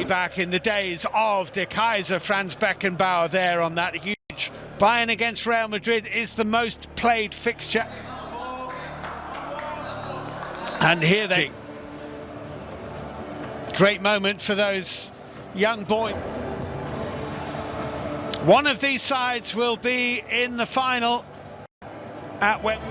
back in the days of De Kaiser, Franz Beckenbauer there on that huge. Bayern against Real Madrid is the most played fixture. And here they... Great moment for those young boys. One of these sides will be in the final at Wembley.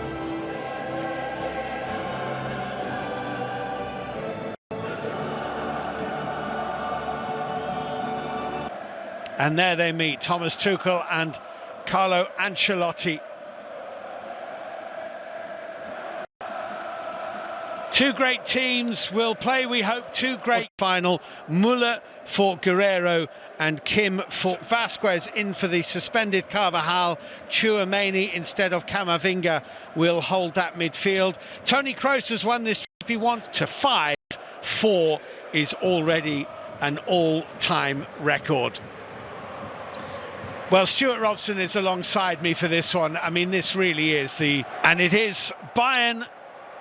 And there they meet, Thomas Tuchel and Carlo Ancelotti. Two great teams will play, we hope, two great final. Müller for Guerrero and Kim for Vasquez in for the suspended Carvajal. Tchouaméni instead of Camavinga will hold that midfield. Toni Kroos has won this trophy 1-5. 4 is already an all-time record. Well, Stuart Robson is alongside me for this one. I mean, this really is and it is Bayern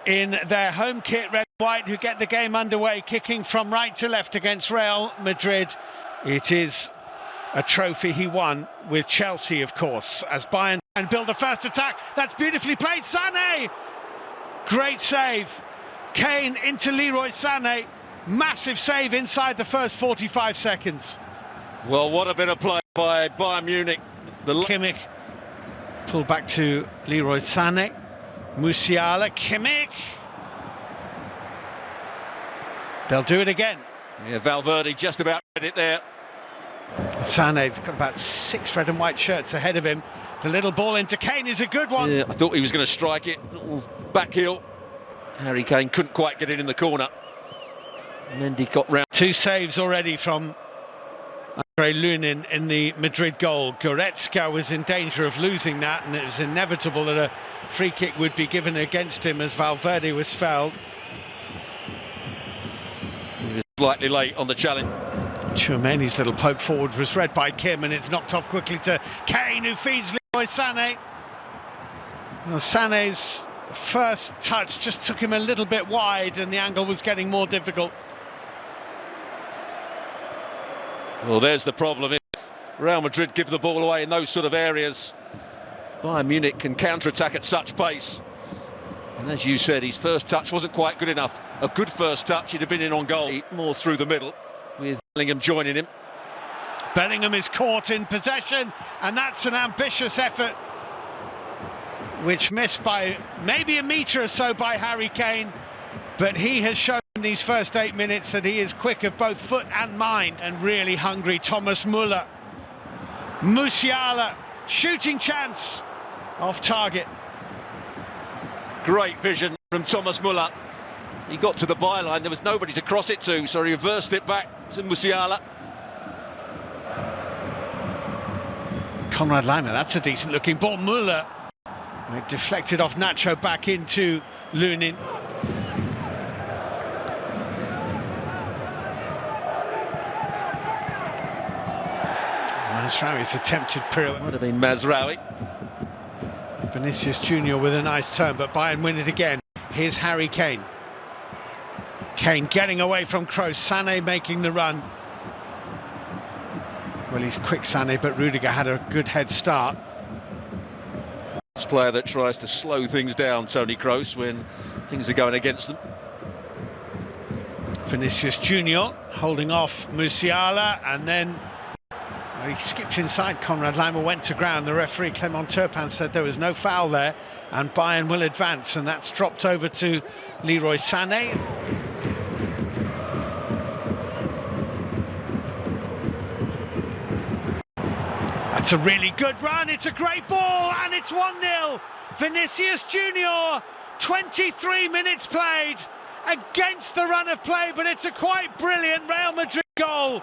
in their home kit, red and white, who get the game underway, kicking from right to left against Real Madrid. It is a trophy he won with Chelsea, of course, as Bayern and build the first attack. That's beautifully played. Sané! Great save. Kane into Leroy Sané. Massive save inside the first 45 seconds. Well, what a bit of play by Bayern Munich. Kimmich pulled back to Leroy Sané. Musiala, Kimmich. They'll do it again. Yeah, Valverde just about read it there. Sané's got about 6 red and white shirts ahead of him. The little ball into Kane is a good one. Yeah, I thought he was going to strike it. Little back heel. Harry Kane couldn't quite get it in the corner. Mendy got round. 2 saves already from Andre Lunin in the Madrid goal. Goretzka was in danger of losing that, and it was inevitable that a free kick would be given against him as Valverde was fouled. He was slightly late on the challenge. Tchouaméni's little poke forward was read by Kim, and it's knocked off quickly to Kane, who feeds Leroy Sané. Well, Sané's first touch just took him a little bit wide, and the angle was getting more difficult. Well, there's the problem. If Real Madrid give the ball away in those sort of areas, Bayern Munich can counter-attack at such pace. And as you said, his first touch wasn't quite good enough. A good first touch, he'd have been in on goal. More through the middle, with Bellingham joining him. Bellingham is caught in possession, and that's an ambitious effort, which missed by maybe a metre or so by Harry Kane. But he has shown in these first 8 minutes that he is quick of both foot and mind, and really hungry. Thomas Müller. Musiala, shooting chance, off target. Great vision from Thomas Müller. He got to the byline, there was nobody to cross it to, so he reversed it back to Musiala. Konrad Laimer, that's a decent looking ball. Müller, it deflected off Nacho back into Lunin. Mazraoui's attempted pirouette. Would have been Mazraoui. Vinícius Jr with a nice turn, but Bayern win it again. Here's Harry Kane. Kane getting away from Kroos. Sané making the run. Well, he's quick, Sané, but Rudiger had a good head start. This player that tries to slow things down, Toni Kroos, when things are going against them. Vinícius Jr holding off Musiala, and then he skipped inside. Konrad Laimer went to ground. The referee, Clement Turpin, said there was no foul there, and Bayern will advance, and that's dropped over to Leroy Sané. That's a really good run. It's a great ball, and it's 1-0. Vinícius Jr, 23 minutes played against the run of play, but it's a quite brilliant Real Madrid goal.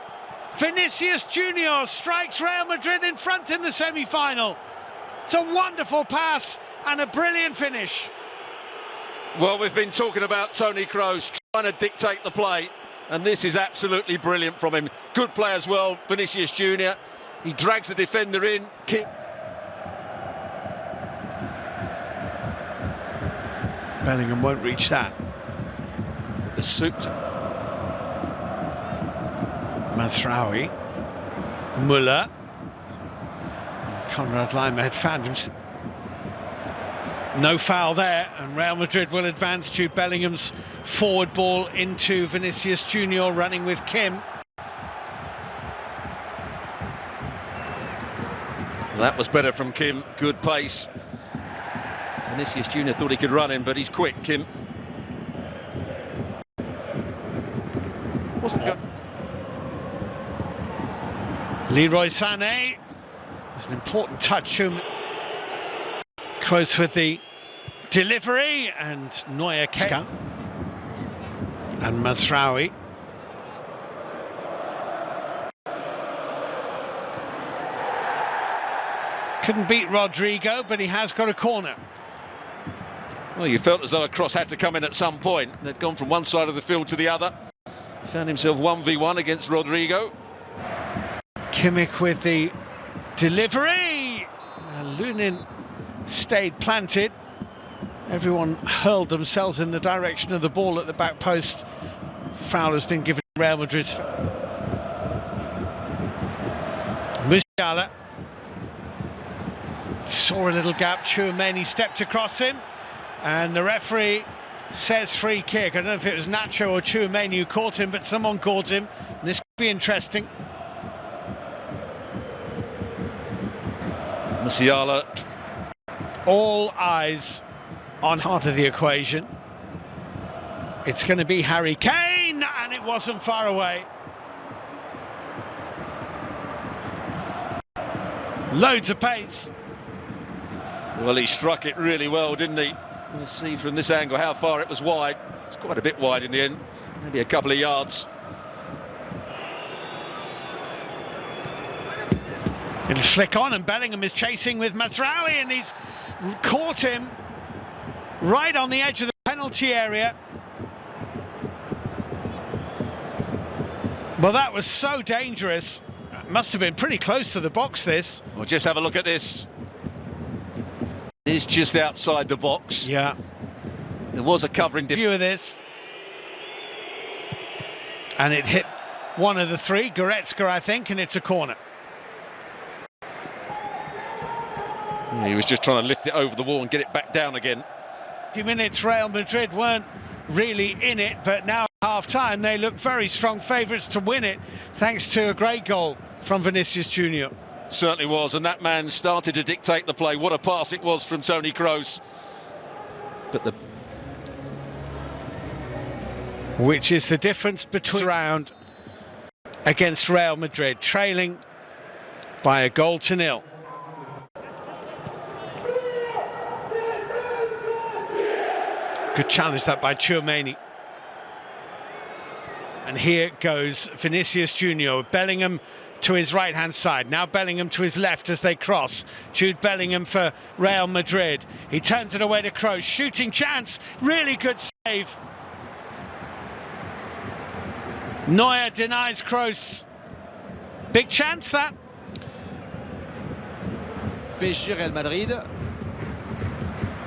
Vinícius Jr strikes Real Madrid in front in the semi-final. It's a wonderful pass and a brilliant finish. Well, we've been talking about Toni Kroos trying to dictate the play, and this is absolutely brilliant from him. Good play as well, Vinícius Jr. He drags the defender in. Bellingham won't reach that. The suit. Mazraoui, Müller, Konrad Laimer had found him. No foul there, and Real Madrid will advance. Jude Bellingham's forward ball into Vinícius Jr, running with Kim. That was better from Kim, good pace. Vinícius Jr thought he could run him, but he's quick, Kim. Wasn't good. Leroy Sané. It's an important touch. Kroos with the delivery, and Neuer came. And Mazraoui. Couldn't beat Rodrigo, but he has got a corner. Well, you felt as though a cross had to come in at some point. They'd gone from one side of the field to the other. Found himself 1v1 against Rodrigo. Kimmich with the delivery. Lunin stayed planted. Everyone hurled themselves in the direction of the ball at the back post. Foul has been given to Real Madrid's. Musiala saw a little gap. Tchouaméni stepped across him, and the referee says free kick. I don't know if it was Nacho or Tchouaméni who caught him, but someone caught him. This could be interesting. Musiala. All eyes on heart of the equation. It's going to be Harry Kane, and it wasn't far away. Loads of pace. Well, he struck it really well, didn't he? Let's see from this angle how far it was wide. It's quite a bit wide in the end, maybe a couple of yards. It'll flick on, and Bellingham is chasing with Mazraoui, and he's caught him right on the edge of the penalty area. Well, that was so dangerous. Must have been pretty close to the box, this. Well, just have a look at this. It is just outside the box. Yeah. There was a covering view of this. And it hit one of the three, Goretzka, I think, and it's a corner. Yeah, he was just trying to lift it over the wall and get it back down again. 20 minutes, Real Madrid weren't really in it, but now at half-time they look very strong favourites to win it, thanks to a great goal from Vinícius Jr. Certainly was, and that man started to dictate the play. What a pass it was from Toni Kroos. But the... Which is the difference between round against Real Madrid, trailing by 1-0. Good challenge that by Tchouaméni. And here goes Vinícius Jr. Bellingham to his right-hand side. Now Bellingham to his left as they cross. Jude Bellingham for Real Madrid. He turns it away to Kroos. Shooting chance. Really good save. Neuer denies Kroos. Big chance, that. PSG Real Madrid.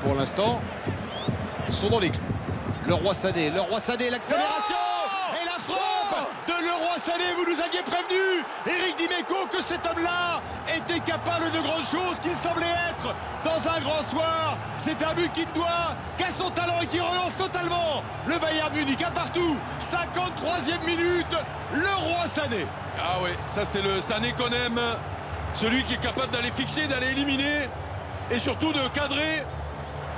Pour l'instant, sont dans les clous. Le Roi Sané, l'accélération et la frappe de Le Roi Sané. Vous nous aviez prévenu, Eric Dimeco, que cet homme-là était capable de grandes choses, qu'il semblait être dans un grand soir. C'est un but qui ne doit qu'à son talent et qui relance totalement le Bayern Munich. Un partout, 53e minute, Le Roi Sané. Ah oui, ça c'est le Sané qu'on aime. Celui qui est capable d'aller fixer, d'aller éliminer et surtout de cadrer.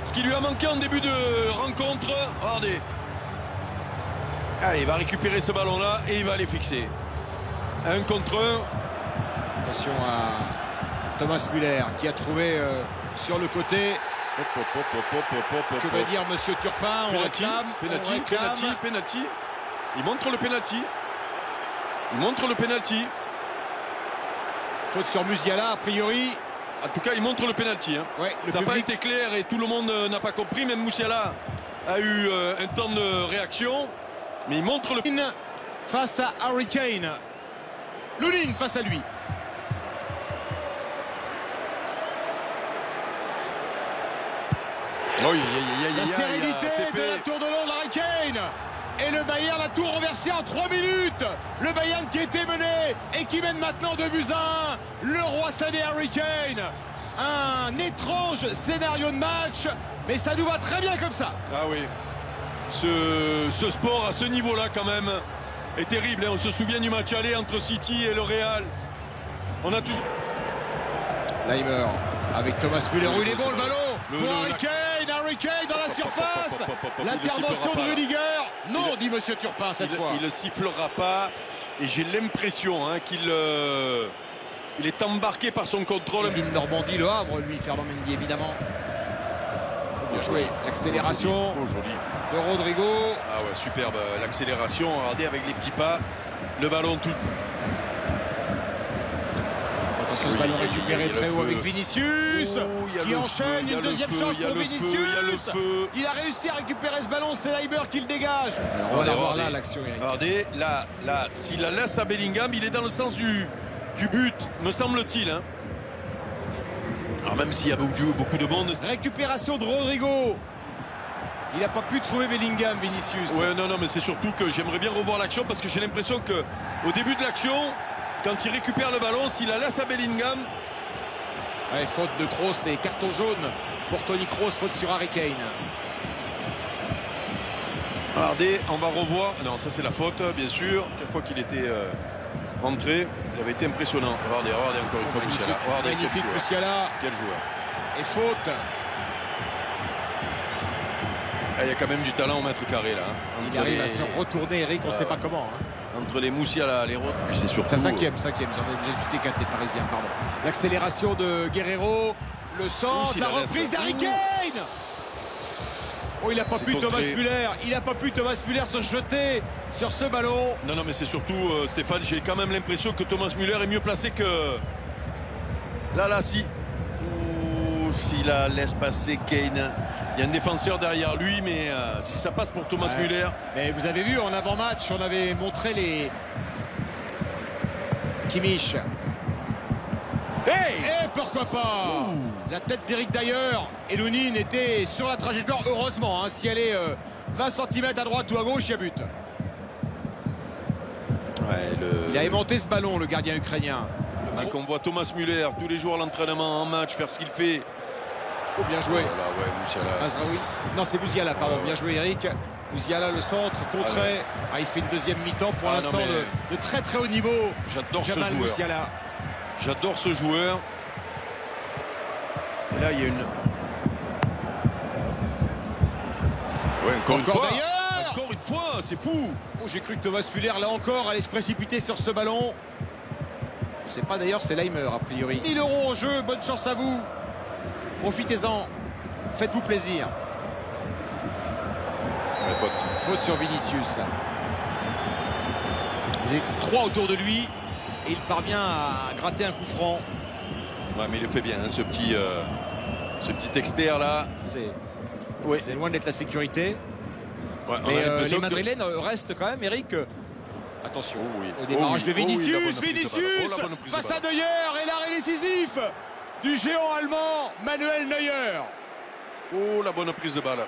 Ce qui lui a manqué en début de rencontre. Regardez. Allez, il va récupérer ce ballon-là et il va aller fixer. 1 contre 1. Attention à Thomas Müller qui a trouvé sur le côté. Que va dire Monsieur Turpin? On réclame. Penalty. Il montre le penalty. Faute sur Musiala, a priori. En tout cas, il montre le penalty. Hein. Ouais, ça n'a pas été clair et tout le monde n'a pas compris. Même Musiala a eu un temps de réaction. Mais il montre le... Face à Harry Kane. Lunin face à lui. La sérénité de la tour de Londres, Harry Kane. Et le Bayern a tout renversé en 3 minutes. Le Bayern qui était mené et qui mène maintenant 2-1. Le roi Sané Harry Kane. Un étrange scénario de match, mais ça nous va très bien comme ça. Ah oui, ce sport à ce niveau-là quand même est terrible. On se souvient du match aller entre City et le Real. On a toujours... Leimer avec Thomas Müller. Il est bon le ballon pour Harry Kane. Harry Kane dans la surface. L'intervention de Rudiger. Non, dit Monsieur Turpin cette fois. Il ne sifflera pas. Et j'ai l'impression qu'il il est embarqué par son contrôle. Ligne Normandie, le Havre, lui, Fernand Mendy, évidemment. Bien joué. L'accélération de Rodrigo. Ah ouais, superbe. L'accélération. Regardez avec les petits pas. Le ballon touche. Attention, ce ballon récupéré très haut avec Vinicius qui enchaîne une deuxième chance pour Vinicius. Il a réussi à récupérer ce ballon, c'est Leimer qui le dégage. Alors, on va voir là l'action. Regardez, là, s'il la laisse à Bellingham, il est dans le sens du but, me semble-t-il. Alors même s'il y a beaucoup de monde. Récupération de Rodrigo. Il n'a pas pu trouver Bellingham, Vinicius. Ouais, non, mais c'est surtout que j'aimerais bien revoir l'action parce que j'ai l'impression que au début de l'action, quand il récupère le ballon, s'il la laisse à Bellingham. Ouais, faute de Kroos et carton jaune pour Toni Kroos, faute sur Harry Kane. Regardez, on va revoir. Non, ça c'est la faute, bien sûr. Chaque fois qu'il était rentré, il avait été impressionnant. Regardez encore une fois Musiala. Magnifique Musiala. Quel joueur. Et faute. Il y a quand même du talent au mètre carré là. Il arrive à se retourner, Eric, on ne sait pas comment. Entre les Musiala, les Roth, puis c'est surtout... C'est cinquième, j'en ai ajusté 4 les Parisiens, pardon. L'accélération de Guerreiro, le centre, la reprise d'Harry Kane. Oh, il n'a pas pu Thomas Müller, se jeter sur ce ballon. Non, mais c'est surtout, Stéphane, j'ai quand même l'impression que Thomas Müller est mieux placé que... Là, si la laisse passer Kane, il y a un défenseur derrière lui, mais si ça passe pour Thomas Müller... Mais vous avez vu, en avant-match, on avait montré les... Kimmich. Et pourquoi pas la tête d'Eric d'ailleurs. Et Lounine était sur la trajectoire, heureusement. Si elle est 20 cm à droite ou à gauche, il y a but. Il a aimanté ce ballon, le gardien ukrainien. On voit Thomas Müller tous les jours à l'entraînement, en match, faire ce qu'il fait. Oh, bien joué. Mazraoui. Non, c'est Musiala, pardon. Bien joué, Eric. Musiala, le centre, contré. Il fait une deuxième mi-temps pour l'instant de très très haut niveau. J'adore ce joueur. Musiala. J'adore ce joueur. Et là, il y a une... Ouais, encore une fois, c'est fou. Oh, j'ai cru que Thomas Müller, là encore, allait se précipiter sur ce ballon. On ne sait pas d'ailleurs, c'est Leimer, a priori. 1000 € en jeu, bonne chance à vous. Profitez-en. Faites-vous plaisir. Faute sur Vinicius. Il est 3 autour de lui. Et il parvient à gratter un coup franc. Ouais, mais il le fait bien, ce petit externe là. C'est loin d'être la sécurité. Ouais, mais les Madrilènes restent quand même, Eric. Attention au démarrage de Vinicius. Vinicius face à Neuer. Et l'arrêt décisif du géant allemand Manuel Neuer. Oh, la bonne prise de balle.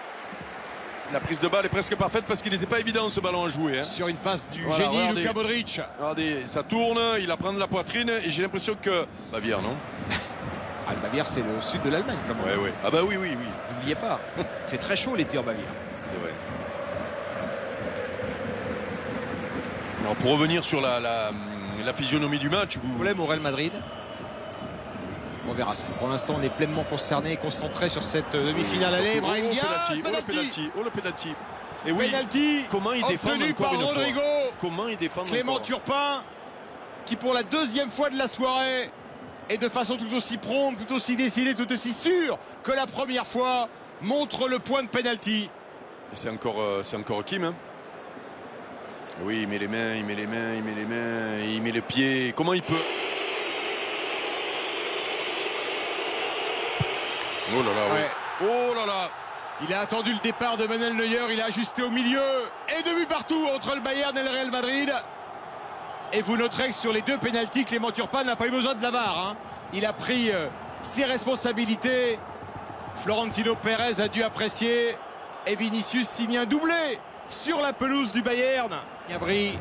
La prise de balle est presque parfaite parce qu'il n'était pas évident ce ballon à jouer. Sur une passe du génie Luka Modric. Regardez, ça tourne, il apprend de la poitrine et j'ai l'impression que... Bavière, non? Le Bavière, c'est le sud de l'Allemagne quand même. Ouais. Ah bah oui. N'oubliez pas, il fait très chaud l'été en Bavière. C'est vrai. Alors, pour revenir sur la physionomie du match... Problème au Real Madrid. On verra ça. Pour l'instant, on est pleinement concerné et concentré sur cette demi-finale aller. Brahim Diaz, penalty. Oh, le penalty. Et oui, penalty comment il défend obtenu par Rodrigo. Comment il défend Clément Turpin, qui pour la deuxième fois de la soirée, et de façon tout aussi prompte, tout aussi décidée, tout aussi sûre que la première fois, montre le point de penalty. C'est encore Kim. Oui, il met les mains, il met les pieds. Comment il peut... Oh là là, Oh là là. Il a attendu le départ de Manuel Neuer, il a ajusté au milieu. Et 2 buts partout entre le Bayern et le Real Madrid. Et vous noterez que sur les 2 pénaltys, Clément Turpin n'a pas eu besoin de la VAR. Il a pris ses responsabilités. Florentino Pérez a dû apprécier. Et Vinicius signe un doublé sur la pelouse du Bayern. Gnabry.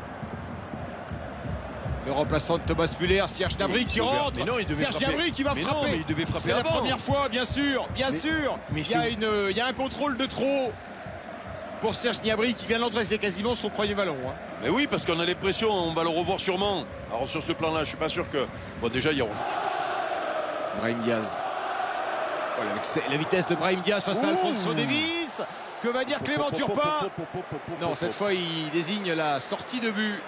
Le remplaçant de Thomas Müller, Serge Gnabry qui rentre. Mais non, il devait Serge frapper. Gnabry qui va Mais frapper. non, mais il devait frapper C'est la avant. première fois, bien sûr, bien sûr. mais Il y a un contrôle de trop pour Serge Gnabry qui vient d'entrer. C'est quasiment son premier ballon. Hein. Mais oui, parce qu'on a l'impression, on va le revoir sûrement. Alors sur ce plan-là, je suis pas sûr que... Bon, déjà, il y a... Brahim Diaz. Voilà, avec la vitesse de Brahim Diaz face à Alphonso Davies. Que va dire Clément Turpin? Non, cette fois, il désigne la sortie de but.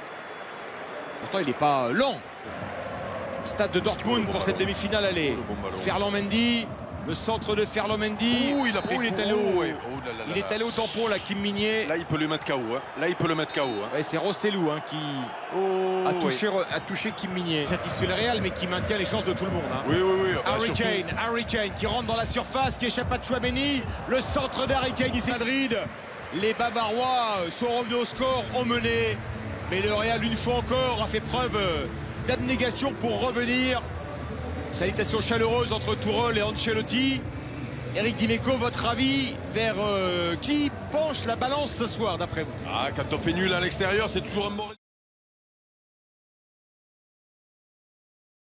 Pourtant, il n'est pas lent. Stade de Dortmund pour cette demi-finale aller. Ferland Mendy, le centre de Ferland Mendy. Ouh, il a pris il est coup. allé au, Ouais. Oh là là il là est là. allé au tampon, là, Kim Minier. Là, il peut le mettre KO. Hein. Là, il peut le mettre KO. Hein. Ouais, c'est Rossellou hein, qui a touché Kim Minier. Satisfait le Real, mais qui maintient les chances de tout le monde. Hein. Oui, oui, oui. Ah, Harry Kane qui rentre dans la surface, qui échappe à Chouameni. Le centre d'Harry Kane ici. Madrid. Les Bavarois sont revenus au score, ont mené. Mais le Real, une fois encore, a fait preuve d'abnégation pour revenir. Salutations chaleureuses entre Tourelle et Ancelotti. Eric Dimeco, votre avis vers qui penche la balance ce soir, d'après vous? Ah, quand on fait nul à l'extérieur, c'est toujours un bon résultat.